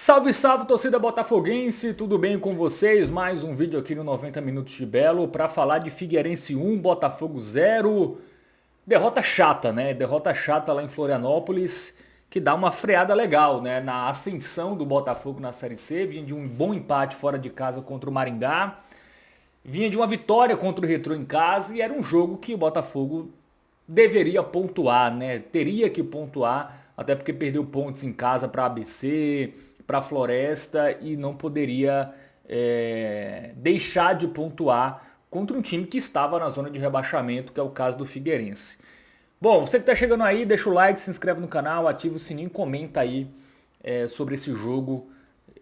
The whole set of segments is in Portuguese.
Salve, salve, torcida botafoguense, tudo bem com vocês? Mais um vídeo aqui no 90 Minutos de Belo para falar de Figueirense 1, Botafogo 0. Derrota chata, né? Derrota chata lá em Florianópolis, que dá uma freada legal, né? Na ascensão do Botafogo na Série C, vinha de um bom empate fora de casa contra o Maringá, vinha de uma vitória contra o Retrô em casa e era um jogo que o Botafogo deveria pontuar, né? Teria que pontuar, até porque perdeu pontos em casa para ABC, para Floresta e não poderia deixar de pontuar contra um time que estava na zona de rebaixamento, que é o caso do Figueirense. Bom, você que está chegando aí, deixa o like, se inscreve no canal, ativa o sininho, comenta aí sobre esse jogo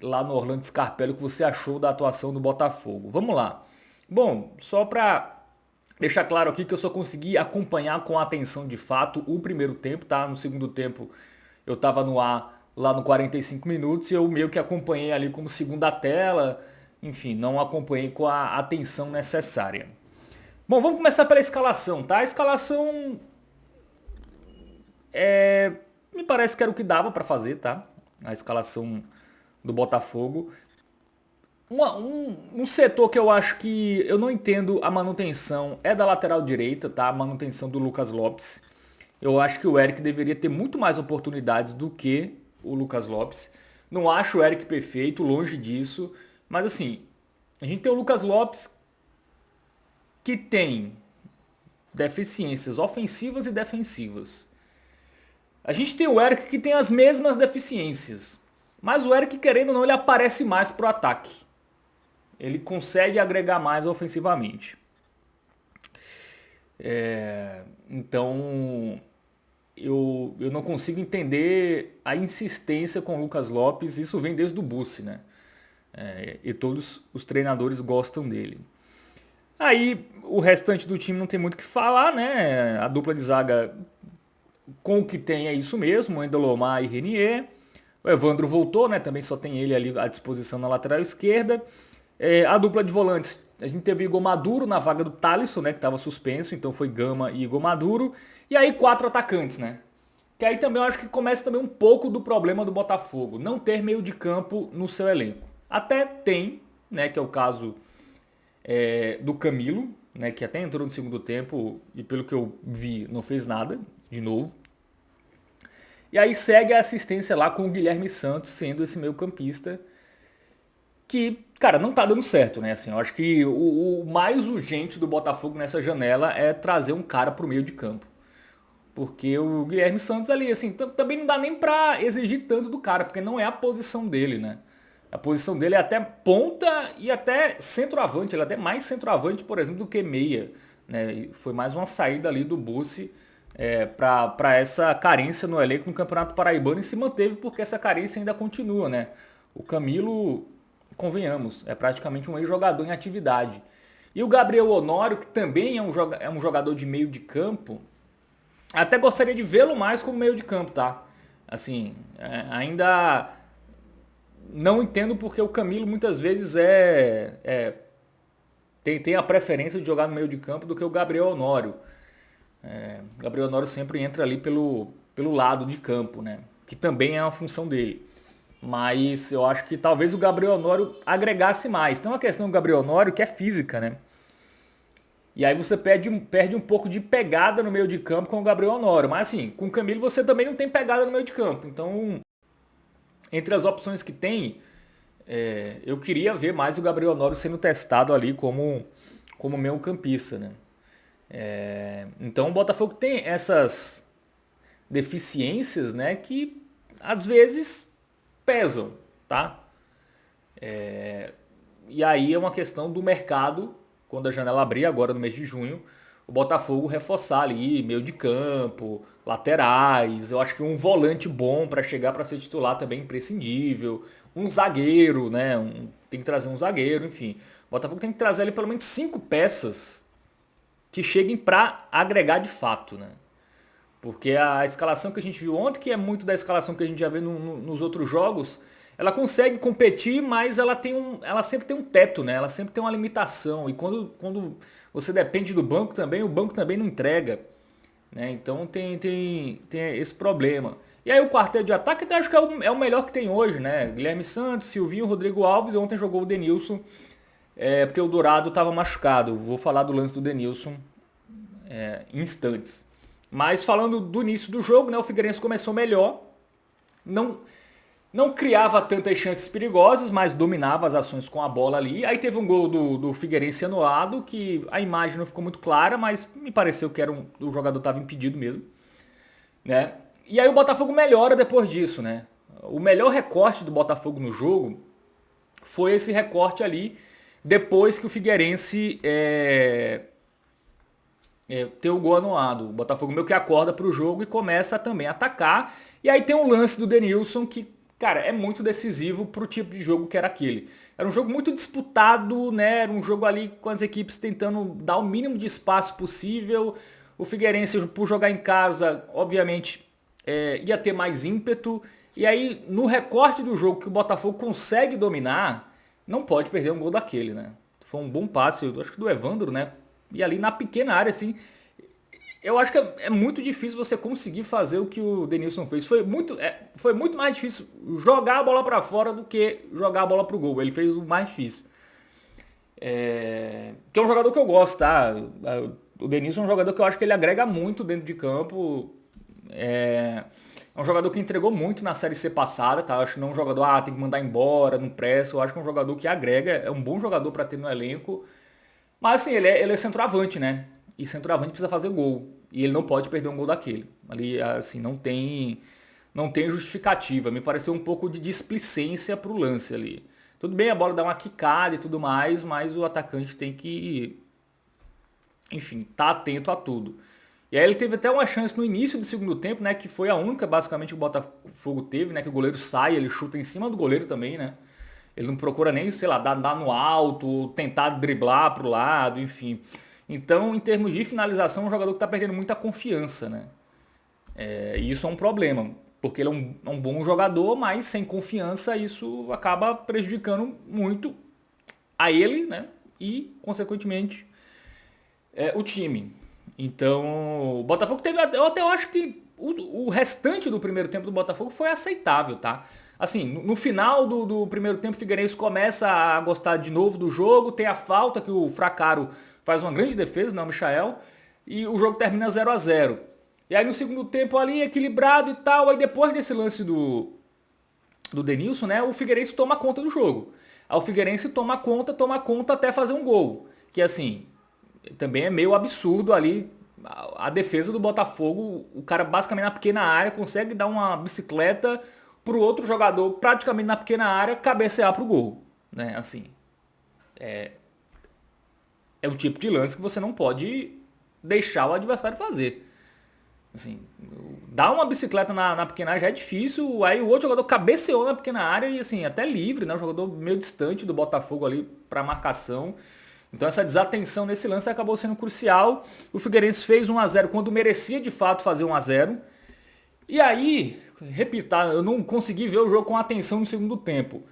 lá no Orlando Scarpelli, o que você achou da atuação do Botafogo. Vamos lá. Bom, só para deixar claro aqui que eu só consegui acompanhar com atenção de fato o primeiro tempo, tá? No segundo tempo eu estava no ar lá no 45 minutos e eu meio que acompanhei ali como segunda tela, enfim, não acompanhei com a atenção necessária. Bom, vamos começar pela escalação, tá? A escalação me parece que era o que dava para fazer, tá? A escalação do Botafogo. Um setor que eu acho que eu não entendo a manutenção é da lateral direita, tá? A manutenção do Lucas Lopes. Eu acho que o Eric deveria ter muito mais oportunidades do que o Lucas Lopes. Não acho o Eric perfeito, longe disso. Mas assim, a gente tem o Lucas Lopes que tem deficiências ofensivas e defensivas. A gente tem o Eric que tem as mesmas deficiências. Mas o Eric, querendo ou não, ele aparece mais pro ataque. Ele consegue agregar mais ofensivamente. Então, eu não consigo entender a insistência com o Lucas Lopes. Isso vem desde o Bussi, né? E todos os treinadores gostam dele. Aí, o restante do time não tem muito o que falar, né? A dupla de zaga com o que tem é isso mesmo, Endelomar e Renier. O Evandro voltou, né? Também só tem ele ali à disposição na lateral esquerda. A dupla de volantes, a gente teve Igor Maduro na vaga do Thalisson, né, que estava suspenso, então foi Gama e Igor Maduro. E aí 4 atacantes, né? Que aí também eu acho que começa também um pouco do problema do Botafogo, não ter meio de campo no seu elenco. Até tem, né, que é o caso do Camilo, né, que até entrou no segundo tempo e pelo que eu vi não fez nada, de novo. E aí segue a assistência lá com o Guilherme Santos sendo esse meio campista que, cara, não tá dando certo, né? Assim, eu acho que o mais urgente do Botafogo nessa janela é trazer um cara pro meio de campo. Porque o Guilherme Santos ali, assim, também não dá nem pra exigir tanto do cara, porque não é a posição dele, né? A posição dele é até ponta e até centroavante, ele é até mais centroavante, por exemplo, do que meia, né? E foi mais uma saída ali do Bussi para essa carência no elenco no Campeonato Paraibano e se manteve porque essa carência ainda continua, né? O Camilo, convenhamos, é praticamente um ex-jogador em atividade. E o Gabriel Honório, que também é um jogador de meio de campo, até gostaria de vê-lo mais como meio de campo, tá? Assim, ainda não entendo porque o Camilo muitas vezes tem a preferência de jogar no meio de campo do que o Gabriel Honório. O Gabriel Honório sempre entra ali pelo lado de campo, né? Que também é uma função dele. Mas eu acho que talvez o Gabriel Honório agregasse mais. Tem uma questão do Gabriel Honório que é física, né? E aí você perde um pouco de pegada no meio de campo com o Gabriel Honório. Mas assim, com o Camilo você também não tem pegada no meio de campo. Então, entre as opções que tem, eu queria ver mais o Gabriel Honório sendo testado ali como meio campista, né? Então o Botafogo tem essas deficiências, né, que às vezes pesam, tá? E aí é uma questão do mercado, quando a janela abrir agora no mês de junho, o Botafogo reforçar ali meio de campo, laterais, eu acho que um volante bom para chegar para ser titular também é imprescindível, um zagueiro, né, tem que trazer um zagueiro, enfim. O Botafogo tem que trazer ali pelo menos 5 peças que cheguem para agregar de fato, né? Porque a escalação que a gente viu ontem, que é muito da escalação que a gente já vê nos outros jogos, ela consegue competir, mas ela sempre tem um teto, né? Ela sempre tem uma limitação. E quando você depende do banco também, o banco também não entrega, né? Então tem esse problema. E aí o quarteto de ataque eu acho que é o melhor que tem hoje, né? Guilherme Santos, Silvinho, Rodrigo Alves, e ontem jogou o Denilson, porque o Dourado estava machucado. Vou falar do lance do Denilson em instantes. Mas falando do início do jogo, né, o Figueirense começou melhor, não, não criava tantas chances perigosas, mas dominava as ações com a bola ali. Aí teve um gol do Figueirense anulado, que a imagem não ficou muito clara, mas me pareceu que o jogador estava impedido mesmo, né? E aí o Botafogo melhora depois disso, né? O melhor recorte do Botafogo no jogo foi esse recorte ali, depois que o Figueirense ter o gol anulado. O Botafogo meio que acorda para o jogo e começa também a atacar. E aí tem um lance do Denilson que, cara, é muito decisivo para o tipo de jogo que era aquele. Era um jogo muito disputado, né? Era um jogo ali com as equipes tentando dar o mínimo de espaço possível. O Figueirense, por jogar em casa, obviamente, ia ter mais ímpeto. E aí, no recorte do jogo que o Botafogo consegue dominar, não pode perder um gol daquele, né? Foi um bom passe, eu acho que do Evandro, né? E ali na pequena área, assim, eu acho que é muito difícil você conseguir fazer o que o Denilson fez. Foi muito mais difícil jogar a bola para fora do que jogar a bola pro gol. Ele fez o mais difícil. Que é um jogador que eu gosto, tá? O Denilson é um jogador que eu acho que ele agrega muito dentro de campo. É um jogador que entregou muito na Série C passada, tá? Eu acho que não é um jogador, tem que mandar embora, não presta. Eu acho que é um jogador que agrega, é um bom jogador para ter no elenco. Mas assim, ele é centroavante, né? E centroavante precisa fazer gol. E ele não pode perder um gol daquele. Ali, assim, não tem justificativa. Me pareceu um pouco de displicência pro lance ali. Tudo bem, a bola dá uma quicada e tudo mais, mas o atacante tem que, enfim, tá atento a tudo. E aí ele teve até uma chance no início do segundo tempo, né? Que foi a única, basicamente, que o Botafogo teve, né? Que o goleiro sai, ele chuta em cima do goleiro também, né? Ele não procura nem, sei lá, dar no alto, tentar driblar pro lado, enfim. Então, em termos de finalização, é um jogador que está perdendo muita confiança, né? E isso é um problema, porque ele é um bom jogador, mas sem confiança isso acaba prejudicando muito a ele, né? E, consequentemente, o time. Então, o Botafogo teve. Eu até acho que o restante do primeiro tempo do Botafogo foi aceitável, tá? Assim, no final do primeiro tempo, o Figueirense começa a gostar de novo do jogo, tem a falta que o Fracaro faz uma grande defesa, não, o Michael, e o jogo termina 0-0. E aí no segundo tempo ali, equilibrado e tal, aí depois desse lance do Denilson, né, o Figueirense toma conta do jogo. Aí o Figueirense toma conta até fazer um gol. Que assim, também é meio absurdo ali a defesa do Botafogo, o cara basicamente na pequena área consegue dar uma bicicleta pro outro jogador praticamente na pequena área cabecear pro gol, né? Assim, é o tipo de lance que você não pode deixar o adversário fazer. Assim, dar uma bicicleta na pequena área já é difícil, aí o outro jogador cabeceou na pequena área e assim, até livre, né? Um jogador meio distante do Botafogo ali para marcação. Então essa desatenção nesse lance acabou sendo crucial. O Figueirense fez 1-0 quando merecia de fato fazer 1-0. E aí, repito, tá? Eu não consegui ver o jogo com atenção no segundo tempo.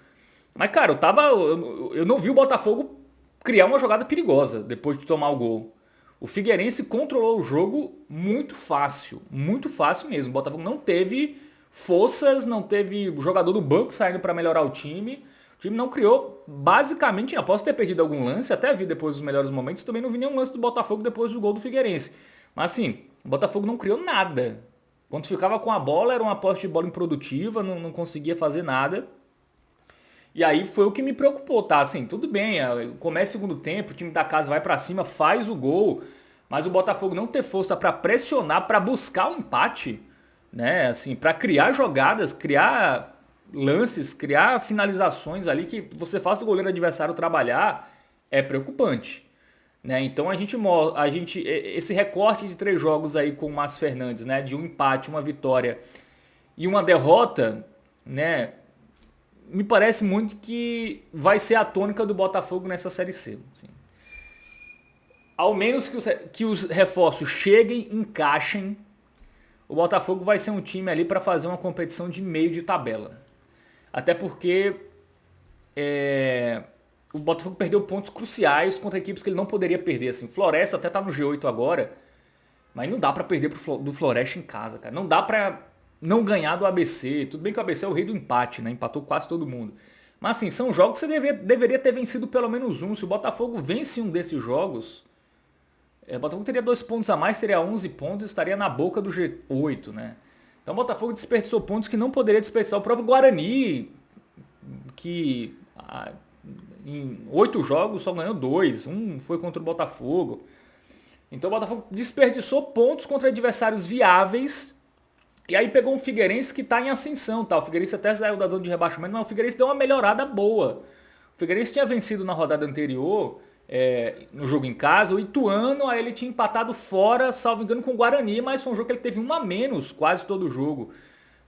Mas, cara, eu não vi o Botafogo criar uma jogada perigosa depois de tomar o gol. O Figueirense controlou o jogo muito fácil mesmo. O Botafogo não teve forças, não teve jogador do banco saindo para melhorar o time. O time não criou, basicamente, eu posso ter perdido algum lance, até vi depois dos melhores momentos, também não vi nenhum lance do Botafogo depois do gol do Figueirense. Mas assim, o Botafogo não criou nada. Quando ficava com a bola, era uma posse de bola improdutiva, não conseguia fazer nada. E aí foi o que me preocupou, tá? Assim, tudo bem, começa o segundo tempo, o time da casa vai pra cima, faz o gol, mas o Botafogo não ter força pra pressionar, pra buscar o empate, né? Assim, pra criar jogadas, criar lances, criar finalizações ali que você faça o goleiro adversário trabalhar, é preocupante, né? Então esse recorte de 3 jogos aí com o Márcio Fernandes, né? De um empate, uma vitória e uma derrota, né? Me parece muito que vai ser a tônica do Botafogo nessa Série C. Assim. Ao menos que os reforços cheguem, encaixem, o Botafogo vai ser um time ali para fazer uma competição de meio de tabela. Até porque o Botafogo perdeu pontos cruciais contra equipes que ele não poderia perder. Assim, Floresta até tá no G8 agora, mas não dá para perder do Floresta em casa, cara. Não dá para não ganhar do ABC. Tudo bem que o ABC é o rei do empate, né? Empatou quase todo mundo. Mas assim, são jogos que você deveria ter vencido pelo menos um. Se o Botafogo vence um desses jogos, o Botafogo teria 2 pontos a mais, teria 11 pontos e estaria na boca do G8, né? Então o Botafogo desperdiçou pontos que não poderia desperdiçar. O próprio Guarani, que em 8 jogos só ganhou 2. Um foi contra o Botafogo. Então o Botafogo desperdiçou pontos contra adversários viáveis. E aí pegou um Figueirense que está em ascensão. Tá? O Figueirense até saiu da zona de rebaixamento, mas o Figueirense deu uma melhorada boa. O Figueirense tinha vencido na rodada anterior, no jogo em casa, o Ituano, aí ele tinha empatado fora, salvo engano, com o Guarani, mas foi um jogo que ele teve um a menos quase todo o jogo.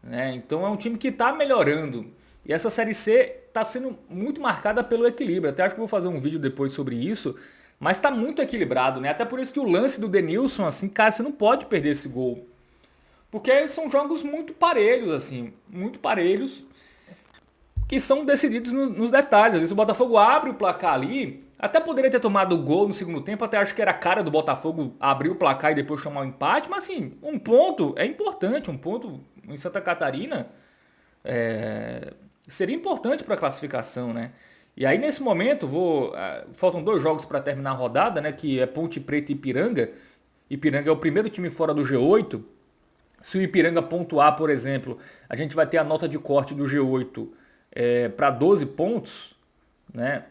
Né? Então é um time que está melhorando. E essa Série C está sendo muito marcada pelo equilíbrio. Até acho que vou fazer um vídeo depois sobre isso. Mas está muito equilibrado, né? Até por isso que o lance do Denilson, assim, cara, você não pode perder esse gol. Porque são jogos muito parelhos, assim, muito parelhos, que são decididos nos detalhes. Se o Botafogo abre o placar ali, até poderia ter tomado o gol no segundo tempo, até acho que era a cara do Botafogo abrir o placar e depois chamar o empate, mas assim, um ponto é importante, um ponto em Santa Catarina seria importante para a classificação, né? E aí nesse momento, faltam 2 jogos para terminar a rodada, né? Que é Ponte Preta e Ipiranga. Ipiranga é o primeiro time fora do G8. Se o Ipiranga pontuar, por exemplo, a gente vai ter a nota de corte do G8 para 12 pontos, né?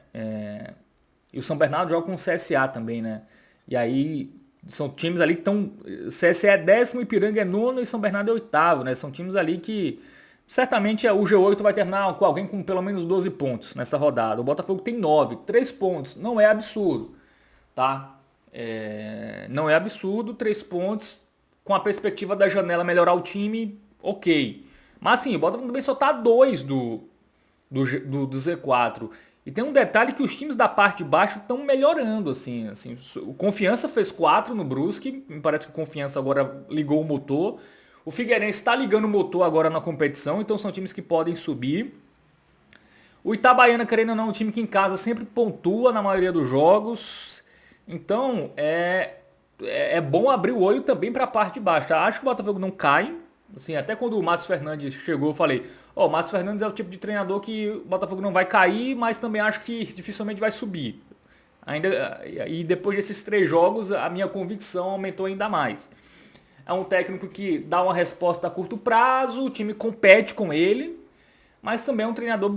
E o São Bernardo joga com o CSA também, né? E aí são times ali que estão... CSA é 10º, Ipiranga é 9º e São Bernardo é 8º, né? São times ali que... Certamente o G8 vai terminar com alguém com pelo menos 12 pontos nessa rodada. O Botafogo tem 9, 3 pontos. Não é absurdo, tá? Não é absurdo, 3 pontos. Com a perspectiva da janela melhorar o time, ok. Mas assim, o Botafogo também só tá a 2 do Z4. E tem um detalhe que os times da parte de baixo estão melhorando, assim. O Confiança fez 4 no Brusque. Me parece que o Confiança agora ligou o motor. O Figueirense está ligando o motor agora na competição, então são times que podem subir. O Itabaiana, querendo ou não, é um time que em casa sempre pontua na maioria dos jogos. Então é bom abrir o olho também para a parte de baixo. Tá? Acho que o Botafogo não cai. Assim, até quando o Márcio Fernandes chegou, eu falei: o Márcio Fernandes é o tipo de treinador que o Botafogo não vai cair, mas também acho que dificilmente vai subir. E depois desses 3 jogos, a minha convicção aumentou ainda mais. É um técnico que dá uma resposta a curto prazo, o time compete com ele, mas também é um treinador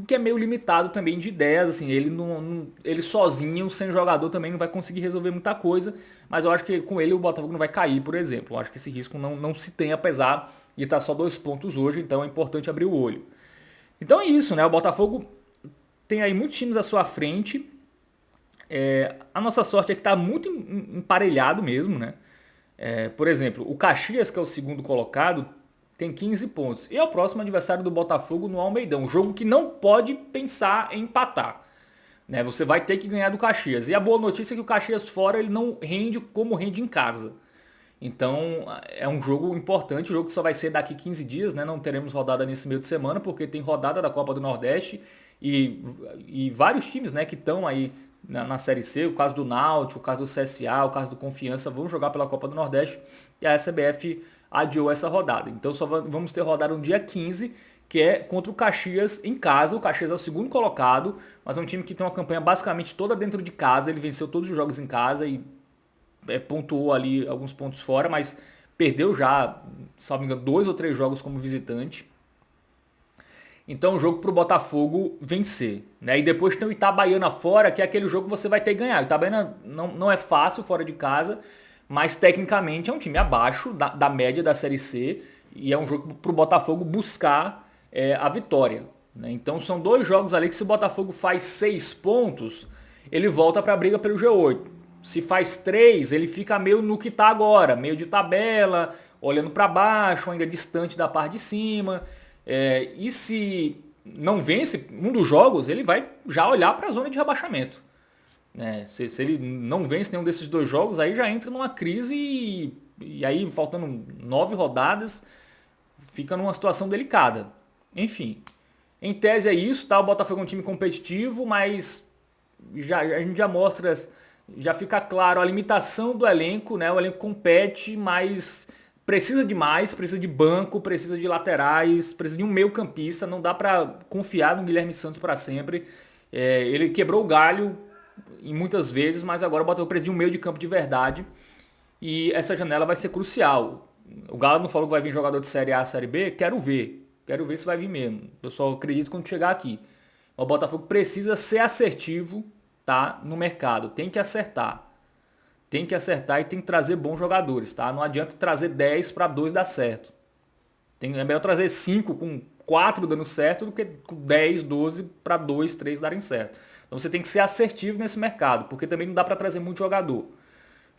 que é meio limitado também de ideias. Assim, ele sozinho, sem jogador, também não vai conseguir resolver muita coisa, mas eu acho que com ele o Botafogo não vai cair, por exemplo. Eu acho que esse risco não se tem, apesar de estar só 2 pontos hoje, então é importante abrir o olho. Então é isso, né? O Botafogo tem aí muitos times à sua frente. A nossa sorte é que está muito emparelhado mesmo, né? Por exemplo, o Caxias, que é o segundo colocado, tem 15 pontos. E é o próximo adversário do Botafogo no Almeidão. Um jogo que não pode pensar em empatar. Né? Você vai ter que ganhar do Caxias. E a boa notícia é que o Caxias fora ele não rende como rende em casa. Então é um jogo importante. O jogo que só vai ser daqui 15 dias. Né? Não teremos rodada nesse meio de semana, porque tem rodada da Copa do Nordeste. E vários times, né, que estão aí na Série C, o caso do Náutico, o caso do CSA, o caso do Confiança, vão jogar pela Copa do Nordeste e a CBF adiou essa rodada. Então só vamos ter rodada no dia 15, que é contra o Caxias em casa. O Caxias é o segundo colocado, mas é um time que tem uma campanha basicamente toda dentro de casa. Ele venceu todos os jogos em casa e pontuou ali alguns pontos fora, mas perdeu já, salvo engano, 2 ou 3 jogos como visitante. Então é um jogo para o Botafogo vencer. Né? E depois tem o Itabaiana fora, que é aquele jogo que você vai ter que ganhar. O Itabaiana não é fácil fora de casa, mas tecnicamente é um time abaixo da média da Série C. E é um jogo para o Botafogo buscar a vitória. Né? Então são 2 jogos ali que se o Botafogo faz 6 pontos, ele volta para a briga pelo G8. Se faz 3, ele fica meio no que está agora, meio de tabela, olhando para baixo, ainda distante da parte de cima. E se não vence um dos jogos, ele vai já olhar para a zona de rebaixamento. Né? Se ele não vence nenhum desses 2 jogos, aí já entra numa crise e aí, faltando 9 rodadas, fica numa situação delicada. Enfim, em tese é isso, tá? O Botafogo é um time competitivo, mas a gente já mostra, já fica claro a limitação do elenco, né? O elenco compete, mas precisa de mais, precisa de banco, precisa de laterais, precisa de um meio campista, não dá para confiar no Guilherme Santos para sempre. Ele quebrou o galho em muitas vezes, mas agora o Botafogo precisa de um meio de campo de verdade e essa janela vai ser crucial. O Galo não falou que vai vir jogador de Série A, Série B, quero ver se vai vir mesmo. Eu só acredito quando chegar aqui. O Botafogo precisa ser assertivo, tá, no mercado, tem que acertar. Tem que acertar e tem que trazer bons jogadores, tá? Não adianta trazer 10 para 2 dar certo. É melhor trazer 5 com 4 dando certo do que com 10, 12 para 2, 3 darem certo. Então você tem que ser assertivo nesse mercado, porque também não dá para trazer muito jogador.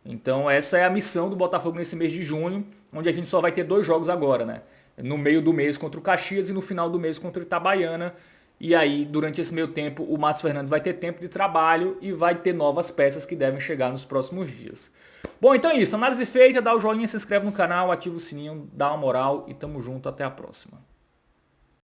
Então essa é a missão do Botafogo nesse mês de junho, onde a gente só vai ter 2 jogos agora, né? No meio do mês contra o Caxias e no final do mês contra o Itabaiana. E aí, durante esse meio tempo, o Márcio Fernandes vai ter tempo de trabalho e vai ter novas peças que devem chegar nos próximos dias. Bom, então é isso. Análise feita, dá o joinha, se inscreve no canal, ativa o sininho, dá uma moral e tamo junto. Até a próxima.